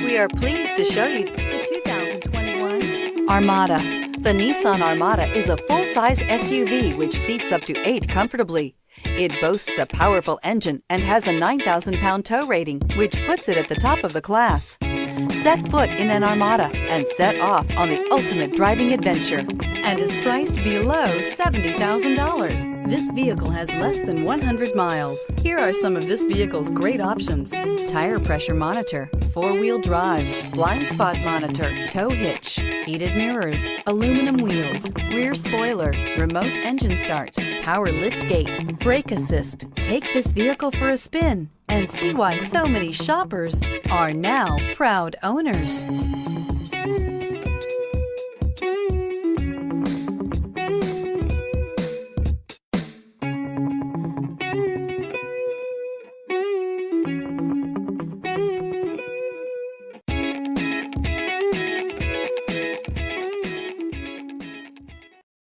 We are pleased to show you the 2021 Armada. The Nissan Armada is a full-size SUV which seats up to 8 comfortably. It boasts a powerful engine and has a 9,000-pound tow rating, which puts it at the top of the class. Set foot in an Armada and set off on the ultimate driving adventure and is priced below $70,000. This vehicle has less than 100 miles. Here are some of this vehicle's great options: tire pressure monitor, 4-wheel drive, blind spot monitor, tow hitch, heated mirrors, aluminum wheels, rear spoiler, remote engine start, power lift gate, brake assist. Take this vehicle for a spin and see why so many shoppers are now proud owners.